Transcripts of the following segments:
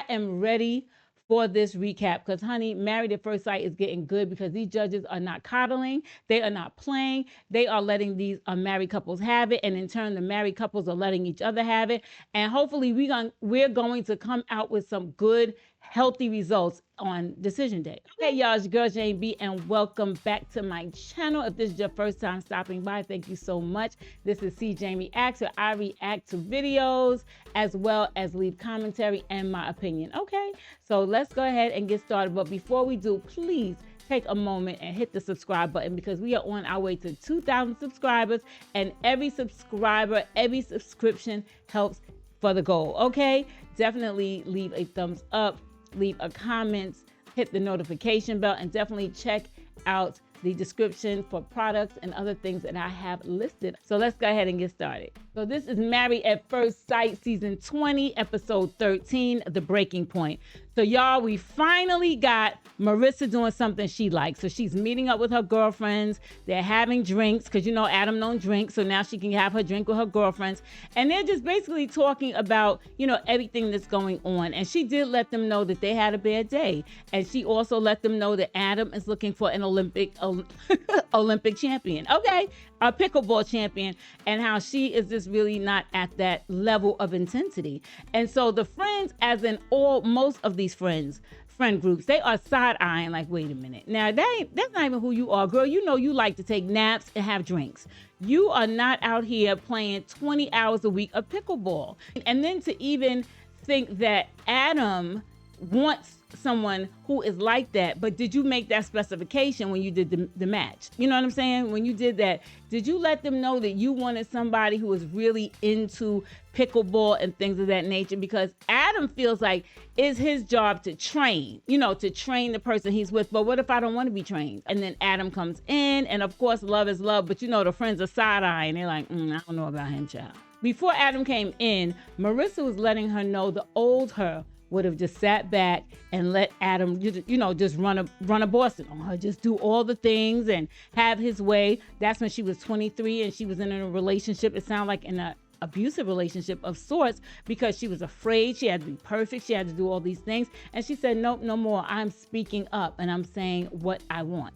am ready for this recap because, honey, Married at First Sight is getting good because these judges are not coddling. They are not playing. They are letting these married couples have it. And in turn, the married couples are letting each other have it. And hopefully we're going to come out with some good, healthy results on decision day. Hey y'all, it's your girl Jane B, and welcome back to my channel. If this is your first time stopping by, thank you so much. This is seejanereacts, where I react to videos as well as leave commentary and my opinion. Okay, so let's go ahead and get started. But before we do, please take a moment and hit the subscribe button because we are on our way to 2,000 subscribers, and every subscriber, every subscription helps for the goal. Okay, definitely leave a thumbs up, leave a comment, hit the notification bell, and definitely check out the description for products and other things that I have listed. So let's go ahead and get started. So this is Married at First Sight, season 20, episode 13, The Breaking Point. So y'all, we finally got Marissa doing something she likes. So she's meeting up with her girlfriends. They're having drinks because, you know, Adam don't drink. So now she can have her drink with her girlfriends. And they're just basically talking about, you know, everything that's going on. And she did let them know that they had a bad day. And she also let them know that Adam is looking for an Olympic champion. Okay, a pickleball champion, and how she is just really not at that level of intensity. And so the friends, as in most of these friend groups, they are side-eyeing like, wait a minute. Now, that's not even who you are, girl. You know you like to take naps and have drinks. You are not out here playing 20 hours a week of pickleball. And then to even think that Adam wants someone who is like that, but did you make that specification when you did the match? You know what I'm saying? When you did that, did you let them know that you wanted somebody who was really into pickleball and things of that nature? Because Adam feels like it's his job to train, you know, to train the person he's with. But what if I don't want to be trained? And then Adam comes in, and of course, love is love, but you know, the friends are side-eyeing. They're like, I don't know about him, child. Before Adam came in, Marissa was letting her know the old her would have just sat back and let Adam, you know, just run a Boston on her, just do all the things and have his way. That's when she was 23 and she was in a relationship. It sounded like in an abusive relationship of sorts because she was afraid. She had to be perfect. She had to do all these things. And she said, nope, no more. I'm speaking up and I'm saying what I want.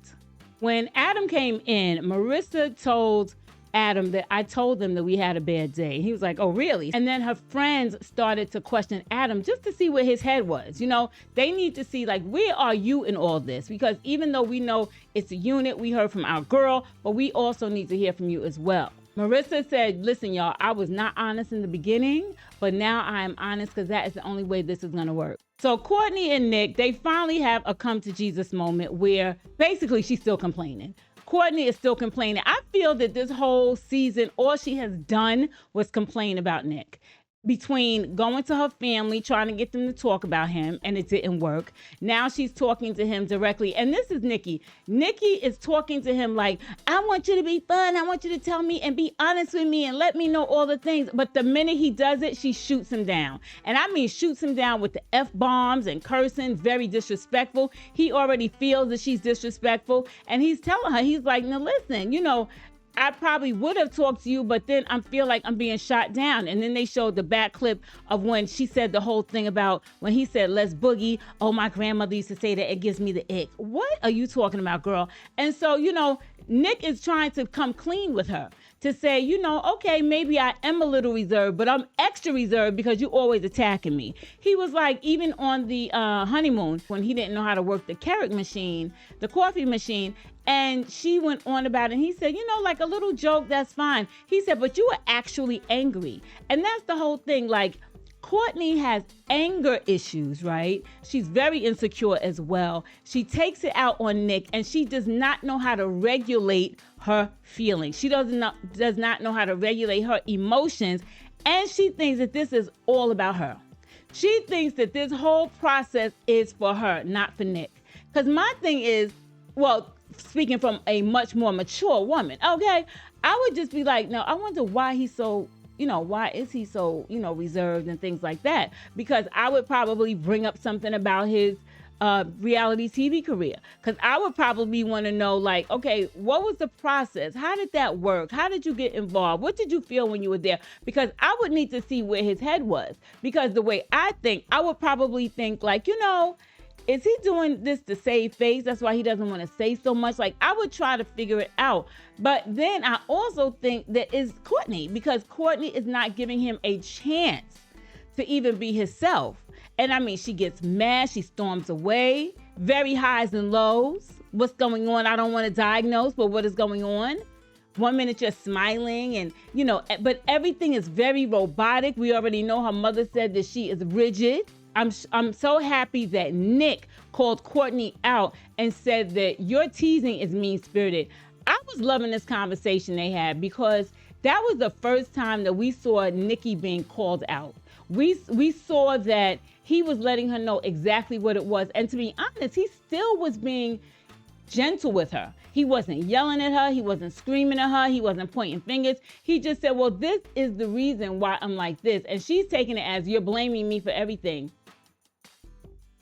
When Adam came in, Marissa told Adam that I told them that we had a bad day. He was like, oh, really? And then her friends started to question Adam just to see where his head was. You know, they need to see, like, where are you in all this? Because even though we know it's a unit, we heard from our girl, but we also need to hear from you as well. Marissa said, listen, y'all, I was not honest in the beginning, but now I am honest because that is the only way this is going to work. So Courtney and Nick, they finally have a come to Jesus moment where basically she's still complaining. Courtney is still complaining. I feel that this whole season, all she has done was complain about Nick. Between going to her family, trying to get them to talk about him, and it didn't work. Now she's talking to him directly. And this is Nikki. Nikki is talking to him like, I want you to be fun. I want you to tell me and be honest with me and let me know all the things. But the minute he does it, she shoots him down. And I mean, shoots him down with the F-bombs and cursing, very disrespectful. He already feels that she's disrespectful. And he's telling her, he's like, now listen, you know, I probably would have talked to you, but then I feel like I'm being shot down. And then they showed the back clip of when she said the whole thing about when he said, let's boogie. Oh, my grandmother used to say that it gives me the ick. What are you talking about, girl? And so, you know, Nick is trying to come clean with her to say, you know, okay, maybe I am a little reserved, but I'm extra reserved because you're always attacking me. He was like, even on the honeymoon, when he didn't know how to work the Keurig machine, the coffee machine, and she went on about it. And he said, you know, like a little joke, that's fine. He said, but you were actually angry. And that's the whole thing. Like, Courtney has anger issues, right? She's very insecure as well. She takes it out on Nick, and she does not know how to regulate her feelings. She does not know how to regulate her emotions, and she thinks that this is all about her. She thinks that this whole process is for her, not for Nick. Because my thing is, well, speaking from a much more mature woman, okay, I would just be like, no, I wonder why he's so, you know, why is he so, you know, reserved and things like that? Because I would probably bring up something about his reality TV career. Because I would probably want to know, like, okay, what was the process? How did that work? How did you get involved? What did you feel when you were there? Because I would need to see where his head was. Because the way I think, I would probably think like, is he doing this to save face? That's why he doesn't want to say so much. Like, I would try to figure it out. But then I also think that is Courteney, because Courteney is not giving him a chance to even be himself. And I mean, she gets mad, she storms away, very highs and lows. What's going on? I don't want to diagnose, but what is going on? 1 minute you're smiling and, but everything is very robotic. We already know her mother said that she is rigid. I'm so happy that Nick called Courteney out and said that your teasing is mean-spirited. I was loving this conversation they had, because that was the first time that we saw Nikki being called out. We saw that he was letting her know exactly what it was. And to be honest, he still was being gentle with her. He wasn't yelling at her. He wasn't screaming at her. He wasn't pointing fingers. He just said, well, this is the reason why I'm like this. And she's taking it as, you're blaming me for everything.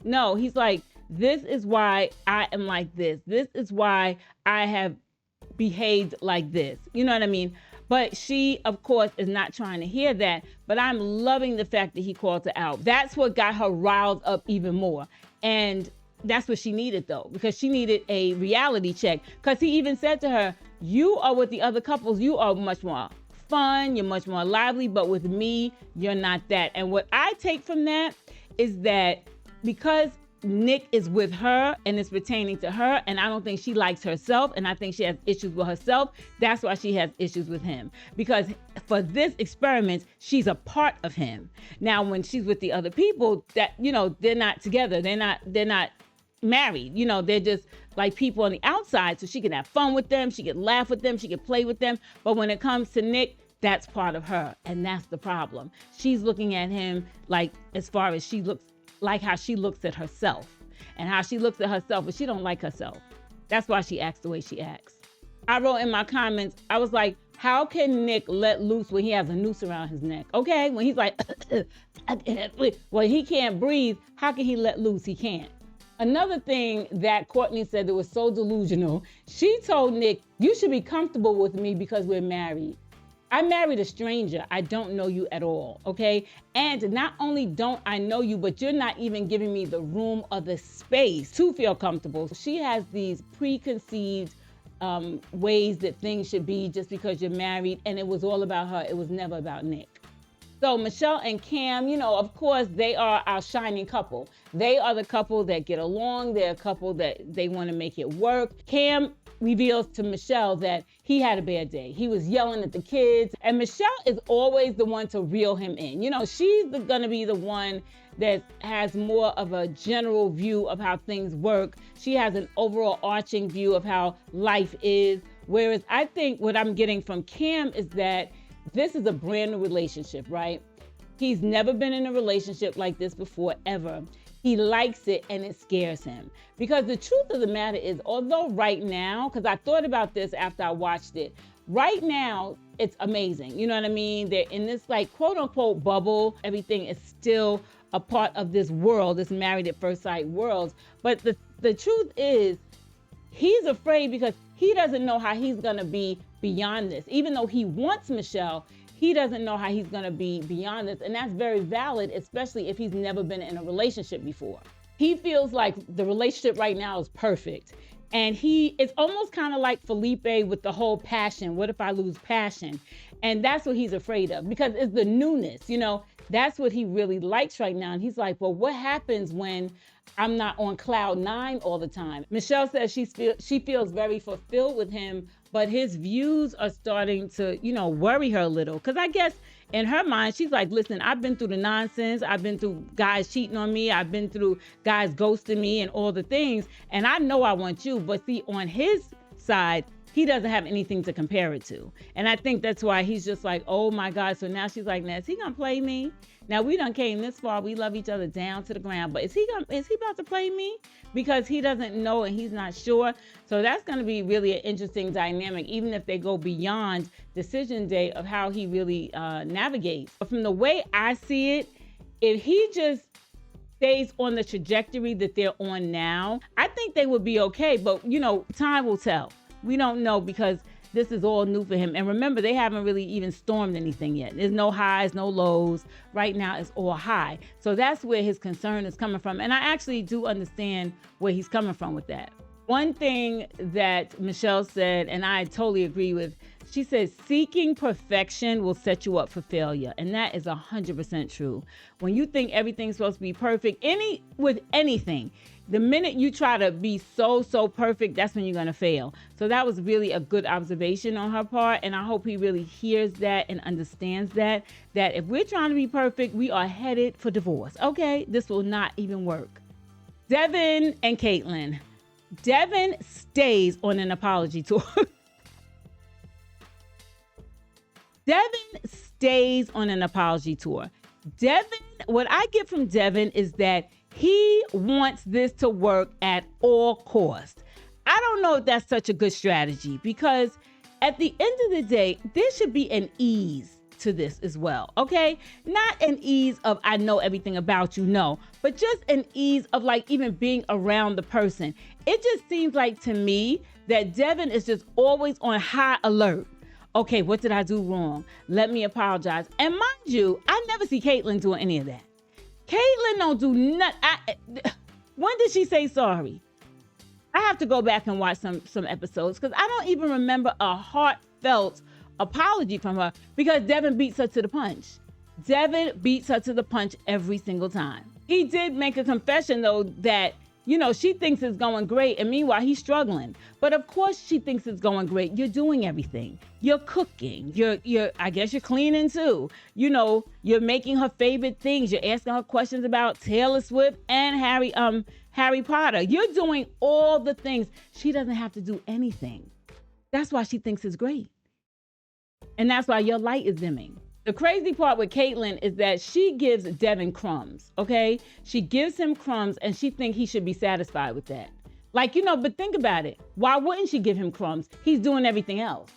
No, he's like, this is why I am like this. This is why I have behaved like this. You know what I mean? But she, of course, is not trying to hear that. But I'm loving the fact that he called her out. That's what got her riled up even more. And that's what she needed, though, because she needed a reality check. Because he even said to her, you are with the other couples, you are much more fun, you're much more lively, but with me, you're not that. And what I take from that is that because Nick is with her and it's pertaining to her, and I don't think she likes herself, and I think she has issues with herself, that's why she has issues with him. Because for this experiment, she's a part of him. Now, when she's with the other people, that, they're not together, they're not married, they're just like people on the outside, so she can have fun with them, she can laugh with them, she can play with them. But when it comes to Nick, that's part of her, and that's the problem. She's looking at him like, as far as she looks, like how she looks at herself, and how she looks at herself, but she don't like herself. That's why she acts the way she acts. I wrote in my comments, I was like, how can Nick let loose when he has a noose around his neck? Okay, when he's like, well, he can't breathe, how can he let loose? He can't. Another thing that Courteney said that was so delusional, she told Nick, you should be comfortable with me because we're married. I married a stranger. I don't know you at all, okay? And not only don't I know you, but you're not even giving me the room or the space to feel comfortable. She has these preconceived ways that things should be just because you're married, and it was all about her. It was never about Nick. So Michelle and Cam, of course, they are our shining couple. They are the couple that get along. They're a couple that they want to make it work. Cam reveals to Michelle that he had a bad day. He was yelling at the kids, and Michelle is always the one to reel him in. She's gonna be the one that has more of a general view of how things work. She has an overall arching view of how life is. Whereas I think what I'm getting from Cam is that this is a brand new relationship, right? He's never been in a relationship like this before, ever. He likes it, and it scares him. Because the truth of the matter is, although right now, because I thought about this after I watched it, right now, it's amazing. You know what I mean? They're in this like quote unquote bubble. Everything is still a part of this world, this married at first sight world. But the truth is, he's afraid because he doesn't know how he's gonna be beyond this. Even though he wants Michelle, he doesn't know how he's gonna be beyond this. And that's very valid, especially if he's never been in a relationship before. He feels like the relationship right now is perfect. And it's almost kind of like Felipe with the whole passion. What if I lose passion? And that's what he's afraid of, because it's the newness, that's what he really likes right now. And he's like, well, what happens when I'm not on cloud 9 all the time? Michelle says she feels very fulfilled with him, but his views are starting to, worry her a little. Because I guess in her mind, she's like, listen, I've been through the nonsense. I've been through guys cheating on me. I've been through guys ghosting me and all the things. And I know I want you. But see, on his side, he doesn't have anything to compare it to. And I think that's why he's just like, oh my God. So now she's like, now is he gonna play me? Now we done came this far. We love each other down to the ground, but is he about to play me? Because he doesn't know and he's not sure. So that's gonna be really an interesting dynamic, even if they go beyond decision day, of how he really navigates. But from the way I see it, if he just stays on the trajectory that they're on now, I think they would be okay. But, you know, time will tell. We don't know because this is all new for him. And remember, they haven't really even stormed anything yet. There's no highs, no lows. Right now, it's all high. So that's where his concern is coming from. And I actually do understand where he's coming from with that. One thing that Michelle said, and I totally agree with, she says, seeking perfection will set you up for failure. And that is 100% true. When you think everything's supposed to be perfect, with anything, the minute you try to be so perfect, that's when you're going to fail. So that was really a good observation on her part. And I hope he really hears that and understands that if we're trying to be perfect, we are headed for divorce. Okay, this will not even work. Devin and Caitlyn. Devin stays on an apology tour. Devin stays on an apology tour. Devin, what I get from Devin is that he wants this to work at all costs. I don't know if that's such a good strategy because at the end of the day, there should be an ease to this as well, okay? Not an ease of I know everything about you, no, but just an ease of like even being around the person. It just seems like to me that Devin is just always on high alert. Okay, what did I do wrong? Let me apologize. And mind you, I never see Caitlyn doing any of that. Caitlyn don't do nothing. When did she say sorry? I have to go back and watch some episodes because I don't even remember a heartfelt apology from her because Devin beats her to the punch. Devin beats her to the punch every single time. He did make a confession though that, you know, she thinks it's going great and meanwhile he's struggling. But of course she thinks it's going great. You're doing everything. You're cooking. You're I guess you're cleaning too. You know, you're making her favorite things. You're asking her questions about Taylor Swift and Harry Potter. You're doing all the things. She doesn't have to do anything. That's why she thinks it's great. And that's why your light is dimming. The crazy part with Caitlyn is that she gives Devin crumbs, okay? She gives him crumbs and she thinks he should be satisfied with that. Like, you know, but think about it. Why wouldn't she give him crumbs? He's doing everything else.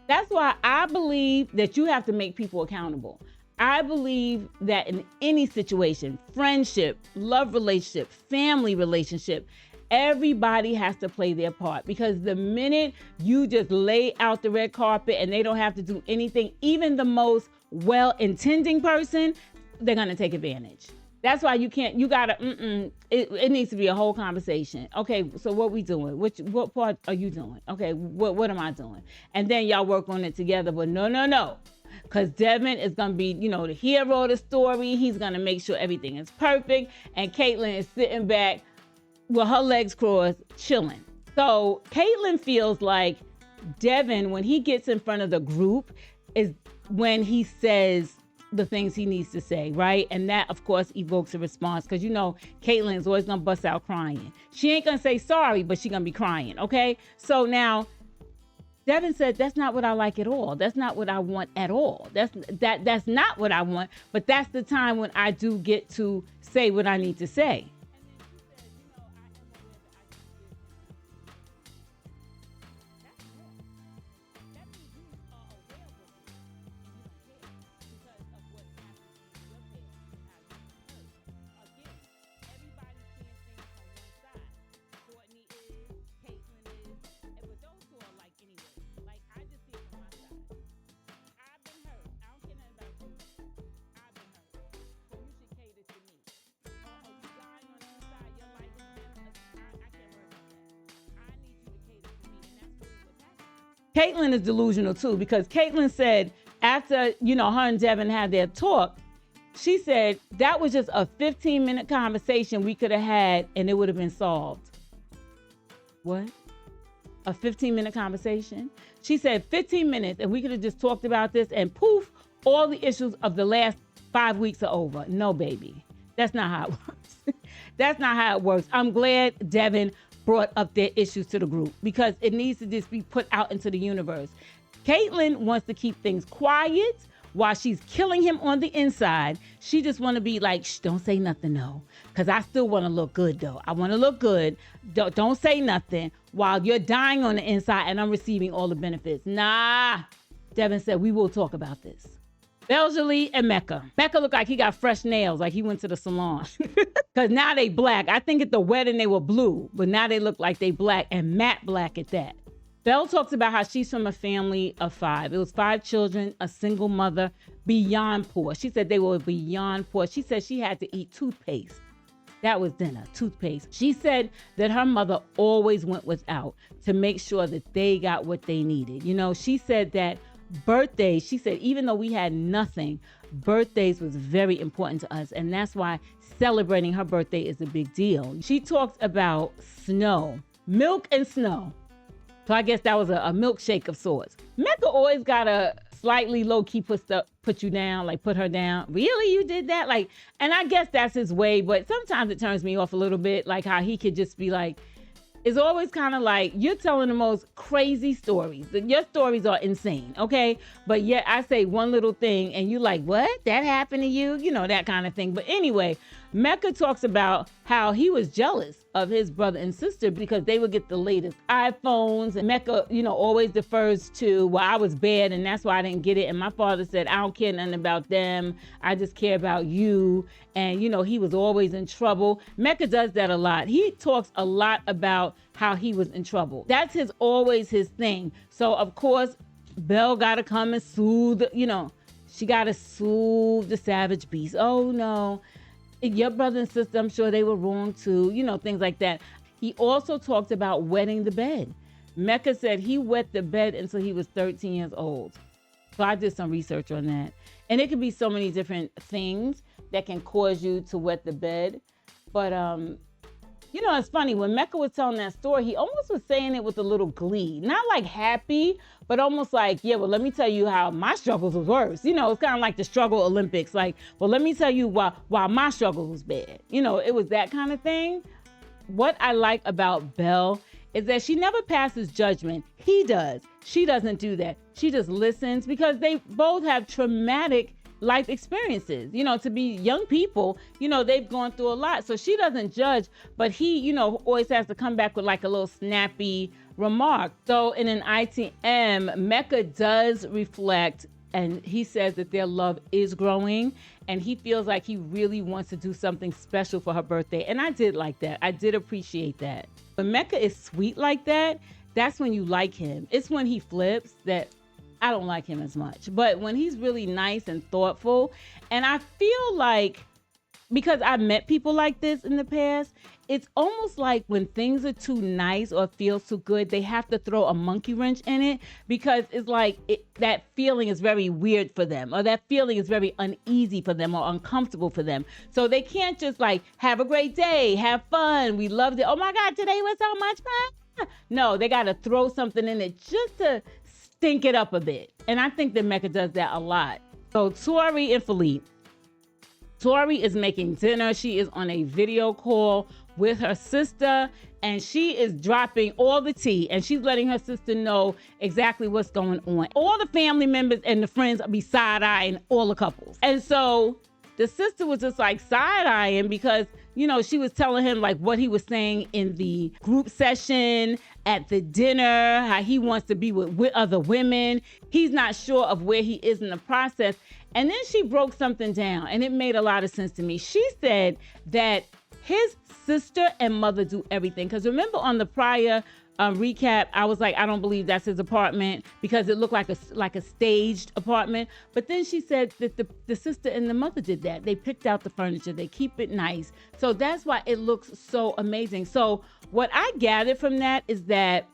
That's why I believe that you have to make people accountable. I believe that in any situation, friendship, love relationship, family relationship, everybody has to play their part because the minute you just lay out the red carpet and they don't have to do anything, even the most well-intending person, they're going to take advantage. That's why you can't, you got to, it needs to be a whole conversation. Okay, so what we doing? What part are you doing? Okay, what am I doing? And then y'all work on it together, but no. Because Devin is going to be, you know, the hero of the story. He's going to make sure everything is perfect. And Caitlyn is sitting back with her legs crossed, chilling. So Caitlyn feels like Devin, when he gets in front of the group, is when he says the things he needs to say, right? And that, of course, evokes a response because, you know, Caitlyn is always going to bust out crying. She ain't going to say sorry, but she going to be crying, okay? So now, Devin said, that's not what I like at all. That's not what I want at all. That's not what I want, but that's the time when I do get to say what I need to say. Caitlyn is delusional too, because Caitlyn said after, you know, her and Devin had their talk, she said that was just a 15-minute conversation we could have had and it would have been solved. What? A 15-minute conversation? She said 15 minutes and we could have just talked about this and poof, all the issues of the last 5 weeks are over. No, baby. That's not how it works. That's not how it works. I'm glad Devin brought up their issues to the group because it needs to just be put out into the universe. Caitlyn wants to keep things quiet while she's killing him on the inside. She just want to be like, shh, don't say nothing, no. Because I still want to look good, though. I want to look good. Don't say nothing while you're dying on the inside and I'm receiving all the benefits. Nah. Devin said, we will talk about this. Belgely and Mecca. Mecca looked like he got fresh nails, like he went to the salon. Because now they black. I think at the wedding they were blue, but now they look like they black, and matte black at that. Belle talks about how she's from a family of 5. It was 5 children, a single mother, beyond poor. She said they were beyond poor. She said she had to eat toothpaste. That was dinner, toothpaste. She said that her mother always went without to make sure that they got what they needed. You know, she said that birthdays, she said, even though we had nothing, birthdays was very important to us. And that's why celebrating her birthday is a big deal. She talks about snow, milk and snow. So I guess that was a milkshake of sorts. Mecca always got a slightly low-key put you down, like put her down. Really, you did that? Like, and I guess that's his way, but sometimes it turns me off a little bit, like how he could just be like, it's always kind of like, you're telling the most crazy stories. Your stories are insane, okay? But yet I say one little thing and you like, what? That happened to you? You know, that kind of thing. But anyway, Mecca talks about how he was jealous of his brother and sister because they would get the latest iPhones. And Mecca, you know, always defers to, well, I was bad and that's why I didn't get it. And my father said, I don't care nothing about them. I just care about you. And, you know, he was always in trouble. Mecca does that a lot. He talks a lot about how he was in trouble. That's always his thing. So, of course, Belle got to come and soothe, you know, she got to soothe the savage beast. Oh, no. Your brother and sister, I'm sure they were wrong too, you know, things like that. He also talked about wetting the bed. Mecca said he wet the bed until he was 13 years old. So I did some research on that. And it could be so many different things that can cause you to wet the bed. But, you know, it's funny. When Mecca was telling that story, he almost was saying it with a little glee. Not like happy, but almost like, yeah, well, let me tell you how my struggles was worse. You know, it's kind of like the struggle Olympics. Like, well, let me tell you why my struggle was bad. You know, it was that kind of thing. What I like about Belle is that she never passes judgment. He does. She doesn't do that. She just listens because they both have traumatic life experiences. You know, to be young people, you know, they've gone through a lot. So she doesn't judge, but he, you know, always has to come back with like a little snappy remark. So in an ITM, Mecca does reflect, and he says that their love is growing and he feels like he really wants to do something special for her birthday. And I did like that. I did appreciate that. When Mecca is sweet like that, that's when you like him. It's when he flips that I don't like him as much. But when he's really nice and thoughtful, and I feel like, because I've met people like this in the past, it's almost like when things are too nice or feels too good, they have to throw a monkey wrench in it because it's like that feeling is very weird for them, or that feeling is very uneasy for them or uncomfortable for them. So they can't just like, have a great day, have fun, we loved it, oh my God, today was so much fun. No, they got to throw something in it just to stink it up a bit. And I think that Mecca does that a lot. So Tori and Philippe. Tori is making dinner. She is on a video call with her sister and she is dropping all the tea and she's letting her sister know exactly what's going on. All the family members and the friends be side-eyeing all the couples. And so the sister was just like side-eyeing because, you know, she was telling him like what he was saying in the group session, at the dinner, how he wants to be with other women. He's not sure of where he is in the process. And then she broke something down and it made a lot of sense to me. She said that his sister and mother do everything. Because remember on the prior recap, I was like, I don't believe that's his apartment because it looked like a staged apartment. But then she said that the sister and the mother did that. They picked out the furniture. They keep it nice. So that's why it looks so amazing. So what I gathered from that is that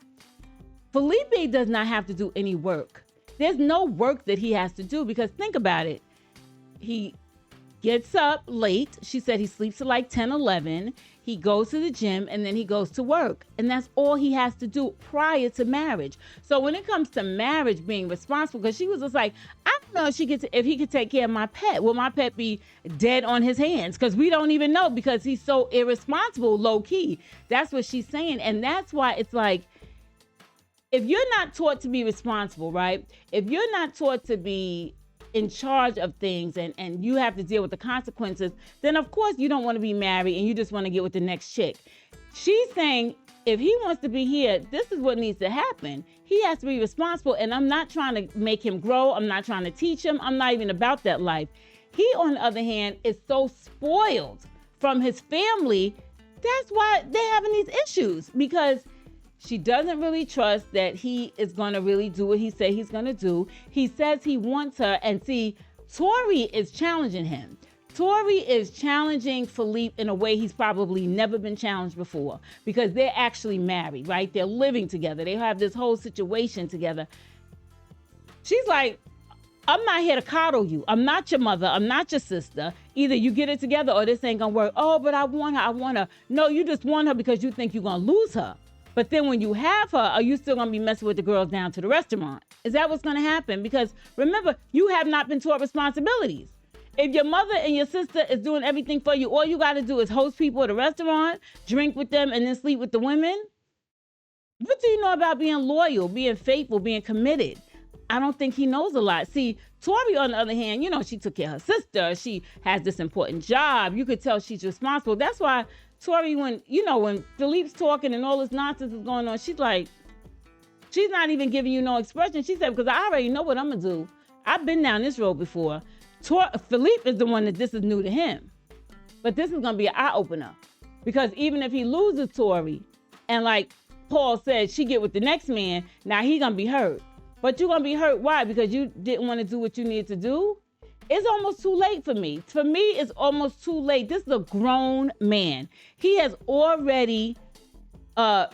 Felipe does not have to do any work. There's no work that he has to do because think about it. He gets up late. She said he sleeps till like 10, 11. He goes to the gym and then he goes to work. And that's all he has to do prior to marriage. So when it comes to marriage being responsible, because she was just like, I don't know if he could take care of my pet. Will my pet be dead on his hands? Because we don't even know because he's so irresponsible, low key. That's what she's saying. And that's why it's like, if you're not taught to be responsible, right? If you're not taught to be in charge of things and you have to deal with the consequences, then of course you don't want to be married and you just want to get with the next chick. She's saying, if he wants to be here, this is what needs to happen. He has to be responsible, and I'm not trying to make him grow. I'm not trying to teach him. I'm not even about that life. He, on the other hand, is so spoiled from his family. That's why they're having these issues, because she doesn't really trust that he is going to really do what he said he's going to do. He says he wants her, and see, Tori is challenging him. Tori is challenging Philippe in a way he's probably never been challenged before, because they're actually married, right? They're living together. They have this whole situation together. She's like, I'm not here to coddle you. I'm not your mother. I'm not your sister. Either you get it together or this ain't gonna work. Oh, but I want her. No, you just want her because you think you're gonna lose her. But then when you have her, are you still gonna be messing with the girls down to the restaurant? Is that what's gonna happen? Because remember, you have not been taught responsibilities. If your mother and your sister is doing everything for you, all you got to do is host people at a restaurant, drink with them, and then sleep with the women. What do you know about being loyal, being faithful, being committed? I don't think he knows a lot. See, Tori, on the other hand, she took care of her sister. She has this important job. You could tell she's responsible. That's why Tori, when Philippe's talking and all this nonsense is going on, she's like, she's not even giving you no expression. She said, because I already know what I'm going to do. I've been down this road before. Philippe is the one that this is new to him. But this is going to be an eye-opener. Because even if he loses Tori, and like Paul said, she get with the next man, now he going to be hurt. But you're going to be hurt. Why? Because you didn't want to do what you needed to do? It's almost too late for me. For me, it's almost too late. This is a grown man. He has already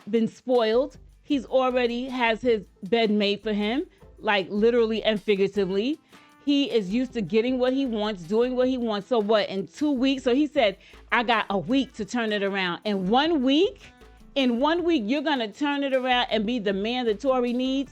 been spoiled. He's already has his bed made for him, like literally and figuratively. He is used to getting what he wants, doing what he wants. So what, in 2 weeks? So he said, I got a week to turn it around. In 1 week, you're going to turn it around and be the man that Tori needs?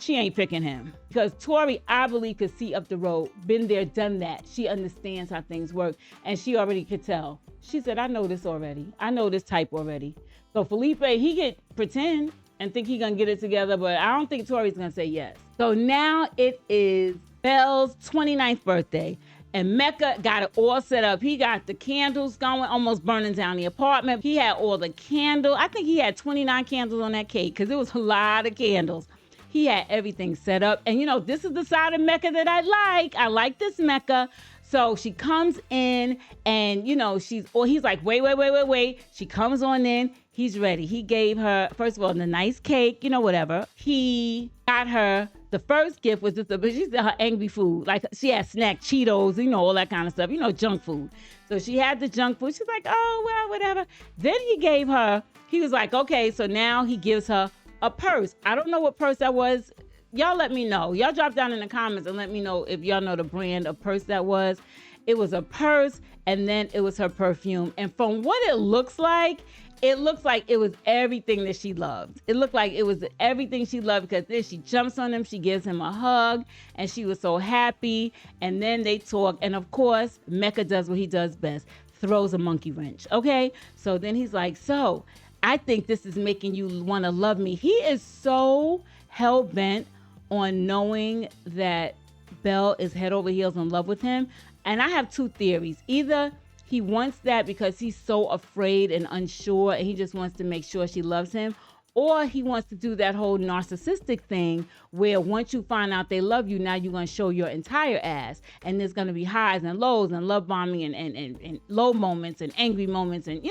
She ain't picking him. Because Tori, I believe, could see up the road, been there, done that. She understands how things work. And she already could tell. She said, I know this already. I know this type already. So Felipe, he could pretend and think he going to get it together, but I don't think Tori's going to say yes. So now it is Belle's 29th birthday, and Mecca got it all set up. He got the candles going, almost burning down the apartment. He had all the candles. I think he had 29 candles on that cake, because it was a lot of candles. He had everything set up. And this is the side of Mecca that I like. I like this Mecca. So she comes in and, he's like, wait. She comes on in. He's ready. He gave her, first of all, the nice cake, whatever. He got her, the first gift was she said her angry food. Like she had snack Cheetos, all that kind of stuff, junk food. So she had the junk food. She's like, oh, well, whatever. Then he was like, okay, so now he gives her a purse. I don't know what purse that was. Y'all let me know. Y'all drop down in the comments and let me know if y'all know the brand of purse that was. It was a purse, and then it was her perfume. And from what it looks like it was everything that she loved. It looked like it was everything she loved, because then she jumps on him, she gives him a hug, and she was so happy. And then they talk, and of course, Mecca does what he does best, throws a monkey wrench, okay? So then he's like, so I think this is making you want to love me. He is so hell-bent on knowing that Belle is head over heels in love with him. And I have two theories. Either he wants that because he's so afraid and unsure, and he just wants to make sure she loves him, or he wants to do that whole narcissistic thing where once you find out they love you, now you're going to show your entire ass. And there's going to be highs and lows and love bombing and low moments and angry moments and,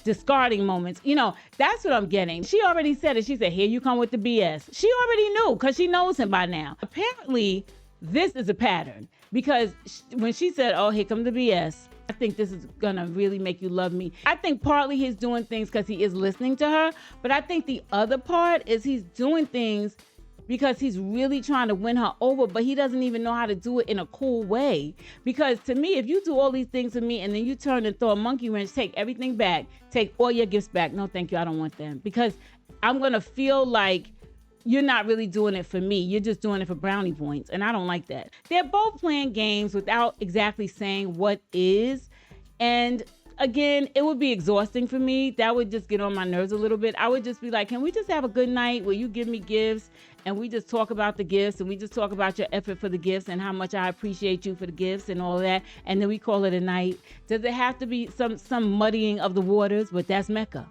discarding moments. That's what I'm getting. She already said it. She said, here you come with the BS. She already knew, because she knows him by now. Apparently, this is a pattern, because when she said, oh, here come the BS, I think this is gonna really make you love me. I think partly he's doing things because he is listening to her, but I think the other part is he's doing things because he's really trying to win her over, but he doesn't even know how to do it in a cool way. Because to me, if you do all these things for me and then you turn and throw a monkey wrench, take everything back, take all your gifts back. No, thank you, I don't want them. Because I'm gonna feel like you're not really doing it for me. You're just doing it for brownie points. And I don't like that. They're both playing games without exactly saying what is. And again, it would be exhausting for me. That would just get on my nerves a little bit. I would just be like, can we just have a good night where you give me gifts and we just talk about the gifts and we just talk about your effort for the gifts and how much I appreciate you for the gifts and all that. And then we call it a night. Does it have to be some muddying of the waters? But that's Mecca.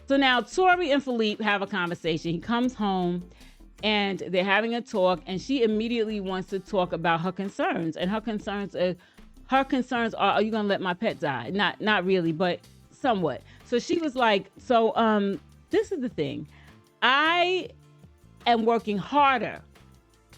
So now Tori and Philippe have a conversation. He comes home and they're having a talk, and she immediately wants to talk about her concerns. And her concerns are, are you gonna let my pet die? Not really, but somewhat. So she was like, this is the thing. I am working harder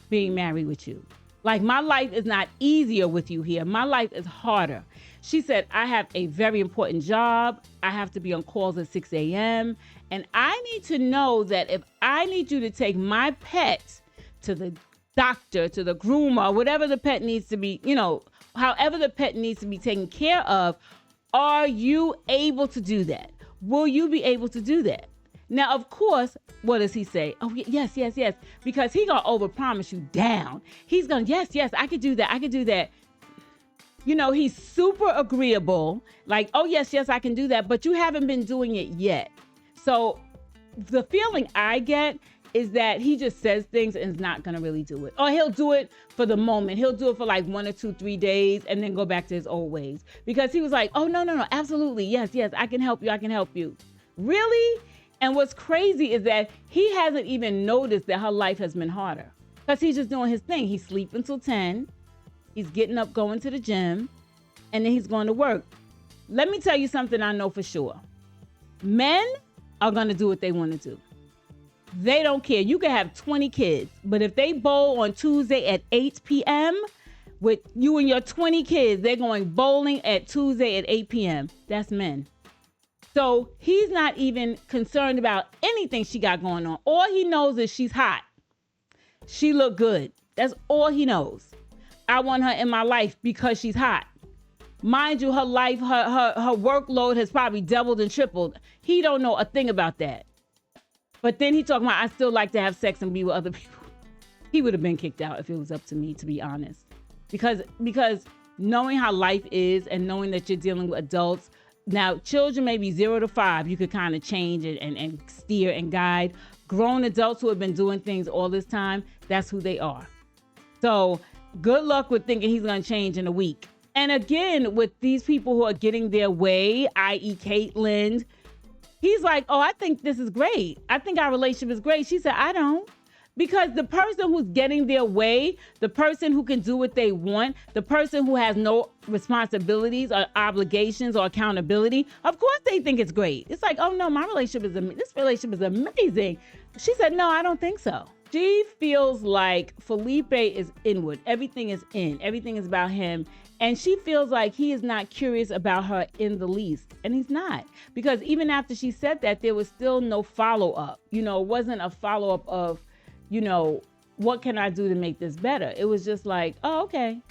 being married with you. Like, my life is not easier with you here. My life is harder. She said, I have a very important job. I have to be on calls at 6 a.m. And I need to know that if I need you to take my pet to the doctor, to the groomer, whatever the pet needs to be, however the pet needs to be taken care of, are you able to do that? Will you be able to do that? Now, of course, what does he say? Oh, yes. Because he's going to overpromise you down. He's going, yes, I could do that. He's super agreeable. Like, oh, yes, I can do that. But you haven't been doing it yet. So the feeling I get is that he just says things and is not going to really do it. Or he'll do it for the moment. He'll do it for like 1 or 2, 3 days and then go back to his old ways. Because he was like, oh, no, absolutely. Yes, I can help you. Really? And what's crazy is that he hasn't even noticed that her life has been harder. Because he's just doing his thing. He's sleeping until 10. He's getting up, going to the gym. And then he's going to work. Let me tell you something I know for sure. Men are going to do what they want to do. They don't care. You can have 20 kids. But if they bowl on Tuesday at 8 p.m. with you and your 20 kids, they're going bowling at Tuesday at 8 p.m. That's men. So he's not even concerned about anything she got going on. All he knows is she's hot. She look good. That's all he knows. I want her in my life because she's hot. Mind you, her life, her workload has probably doubled and tripled. He don't know a thing about that. But then he talking about, I still like to have sex and be with other people. He would have been kicked out if it was up to me, to be honest. Because knowing how life is and knowing that you're dealing with adults. Now, children maybe 0 to 5, you could kind of change it and steer and guide. Grown adults who have been doing things all this time, that's who they are. So good luck with thinking he's going to change in a week. And again, with these people who are getting their way, i.e. Caitlyn, he's like, oh, I think this is great. I think our relationship is great. She said, I don't. Because the person who's getting their way, the person who can do what they want, the person who has no responsibilities or obligations or accountability, of course they think it's great. It's like, oh no, this relationship is amazing. She said, no, I don't think so. She feels like Felipe is inward. Everything is in. Everything is about him. And she feels like he is not curious about her in the least. And he's not. Because even after she said that, there was still no follow-up. It wasn't a follow-up of, what can I do to make this better? It was just like, oh, okay.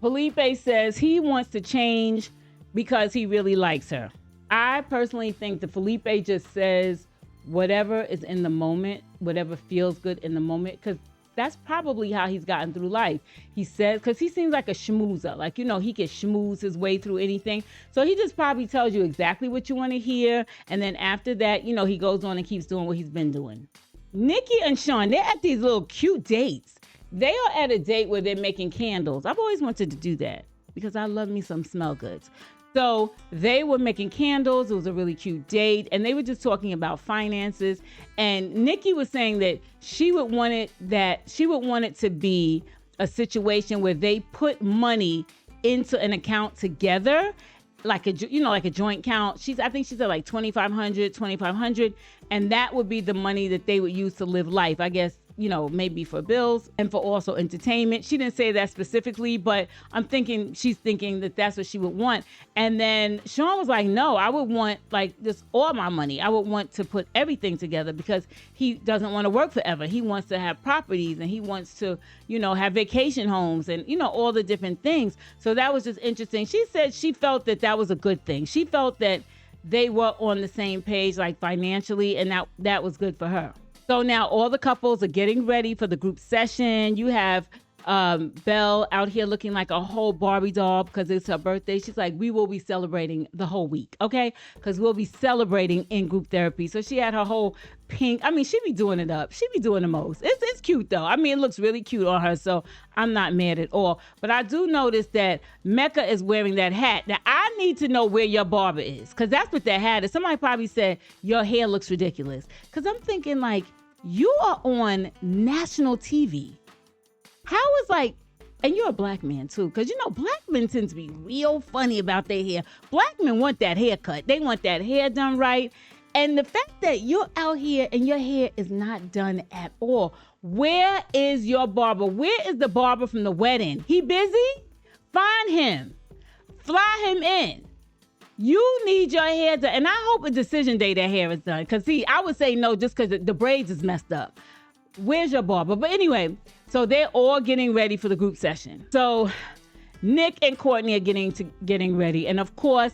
Felipe says he wants to change because he really likes her. I personally think that Felipe just says whatever is in the moment, whatever feels good in the moment, because that's probably how he's gotten through life. He says, because he seems like a schmoozer. Like, he can schmooze his way through anything. So he just probably tells you exactly what you want to hear. And then after that, he goes on and keeps doing what he's been doing. Nikki and Sean, they're at these little cute dates. They are at a date where they're making candles. I've always wanted to do that because I love me some smell goods. So they were making candles. It was a really cute date. And they were just talking about finances. And Nikki was saying that she would want it to be a situation where they put money into an account together, like a joint account. I think she said like $2,500, and that would be the money that they would use to live life. I guess, maybe for bills and for also entertainment. She didn't say that specifically, but she's thinking that that's what she would want. And then Sean was like, no, I would want like just all my money. I would want to put everything together because he doesn't want to work forever. He wants to have properties and he wants to, have vacation homes and, all the different things. So that was just interesting. She said she felt that was a good thing. She felt that they were on the same page, like financially, and that was good for her. So now all the couples are getting ready for the group session. You have Belle out here looking like a whole Barbie doll because it's her birthday. She's like, we will be celebrating the whole week, okay? Because we'll be celebrating in group therapy. So she had her whole pink. I mean, she be doing it up. She be doing the most. It's cute though. I mean, it looks really cute on her. So I'm not mad at all. But I do notice that Mecca is wearing that hat. Now I need to know where your barber is, because that's what that hat is. Somebody probably said your hair looks ridiculous. Because I'm thinking like, you are on national TV. How is like, and you're a black man too, because you know, black men tend to be real funny about their hair. Black men want that haircut. They want that hair done right. And the fact that you're out here and your hair is not done at all. Where is your barber? Where is the barber from the wedding? He busy? Find him. Fly him in. You need your hair done. And I hope a decision day that hair is done. Because see, I would say no just because the braids is messed up. Where's your barber? But anyway, so they're all getting ready for the group session. So Nick and Courtney are getting ready. And of course,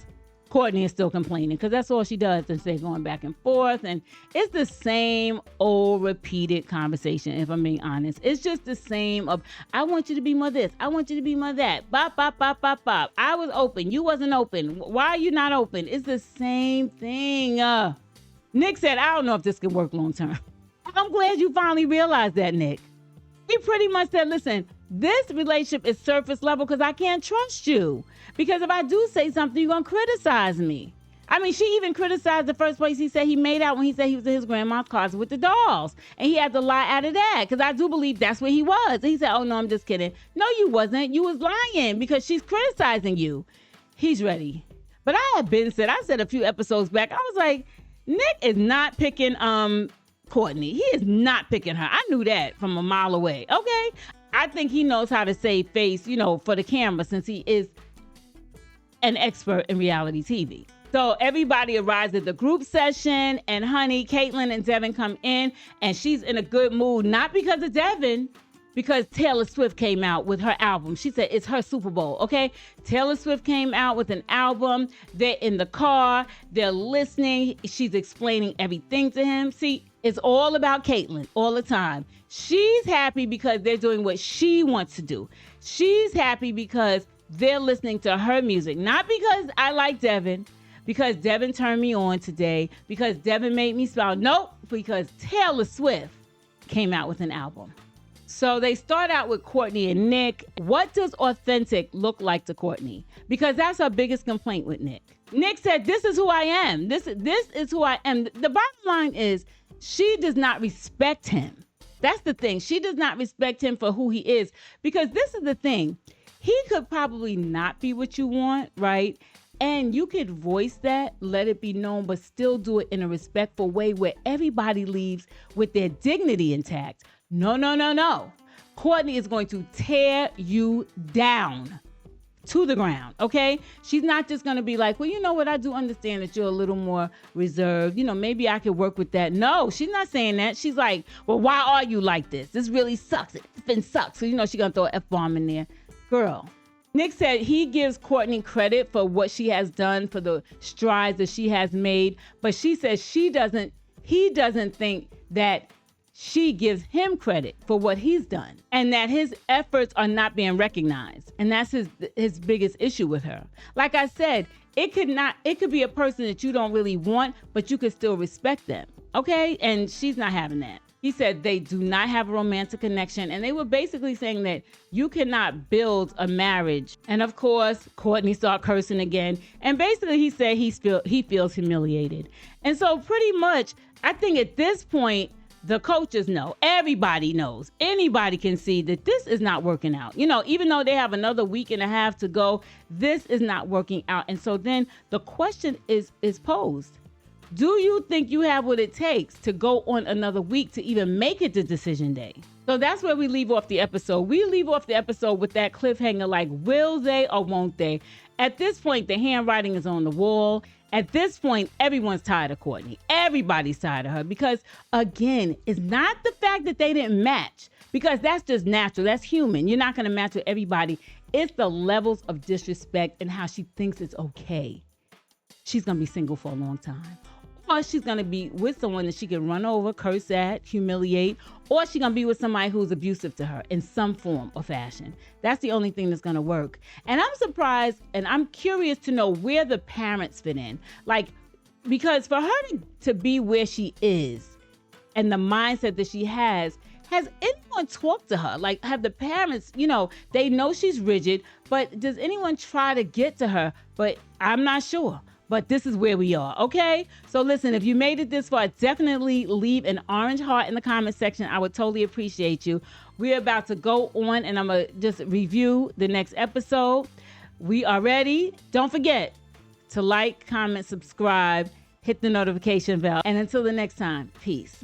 Courtney is still complaining because that's all she does, and say going back and forth. And it's the same old repeated conversation, if I'm being honest. It's just the same of, I want you to be more this. I want you to be more that. Bop, bop, bop, bop, bop. I was open. You wasn't open. Why are you not open? It's the same thing. Nick said, I don't know if this can work long term. I'm glad you finally realized that, Nick. He pretty much said, listen, this relationship is surface level because I can't trust you. Because if I do say something, you're going to criticize me. I mean, she even criticized the first place he said he made out when he said he was in his grandma's closet with the dolls. And he had to lie out of that because I do believe that's where he was. And he said, oh, no, I'm just kidding. No, you wasn't. You was lying because she's criticizing you. He's ready. But I said a few episodes back, I was like, Nick is not picking Courtney. He is not picking her. I knew that from a mile away. Okay. I think he knows how to save face, for the camera, since he is an expert in reality TV. So everybody arrives at the group session, and honey, Caitlin and Devin come in, and she's in a good mood, not because of Devin, because Taylor Swift came out with her album. She said it's her Super Bowl, okay? Taylor Swift came out with an album. They're in the car. They're listening. She's explaining everything to him. See, it's all about Caitlin all the time. She's happy because they're doing what she wants to do. She's happy because they're listening to her music. Not because I like Devin, because Devin turned me on today, because Devin made me smile. Nope, because Taylor Swift came out with an album. So they start out with Courtney and Nick. What does authentic look like to Courtney? Because that's her biggest complaint with Nick. Nick said, this is who I am. This is who I am. The bottom line is she does not respect him. That's the thing. She does not respect him for who he is. Because this is the thing. He could probably not be what you want, right? And you could voice that, let it be known, but still do it in a respectful way where everybody leaves with their dignity intact. No. Courtney is going to tear you down to the ground, okay? She's not just going to be like, well, you know what? I do understand that you're a little more reserved. Maybe I could work with that. No, she's not saying that. She's like, well, why are you like this? This really sucks. It effing sucks. So, she's going to throw an F-bomb in there. Girl. Nick said he gives Courtney credit for what she has done, for the strides that she has made, but she says he doesn't think that she gives him credit for what he's done and that his efforts are not being recognized. And that's his biggest issue with her. Like I said, it could be a person that you don't really want, but you could still respect them. Okay? And she's not having that. He said they do not have a romantic connection, and they were basically saying that you cannot build a marriage. And of course, Courtney started cursing again. And basically he said he feels humiliated. And so pretty much, I think at this point, the coaches know, everybody knows, anybody can see that this is not working out. Even though they have another week and a half to go, this is not working out. And so then the question is posed. Do you think you have what it takes to go on another week to even make it to decision day? So that's where we leave off the episode. We leave off the episode with that cliffhanger, like, will they or won't they? At this point, the handwriting is on the wall. At this point, everyone's tired of Courtney. Everybody's tired of her because, again, it's not the fact that they didn't match, because that's just natural. That's human. You're not going to match with everybody. It's the levels of disrespect and how she thinks it's okay. She's going to be single for a long time. or she's going to be with someone that she can run over, curse at, humiliate, or she's going to be with somebody who's abusive to her in some form or fashion. That's the only thing that's going to work. And I'm surprised and I'm curious to know where the parents fit in. Like, because for her to be where she is and the mindset that she has anyone talked to her? Like, have the parents, they know she's rigid, but does anyone try to get to her? But I'm not sure. But this is where we are, okay? So listen, if you made it this far, definitely leave an orange heart in the comment section. I would totally appreciate you. We're about to go on, and I'm going to just review the next episode. We are ready. Don't forget to like, comment, subscribe, hit the notification bell. And until the next time, peace.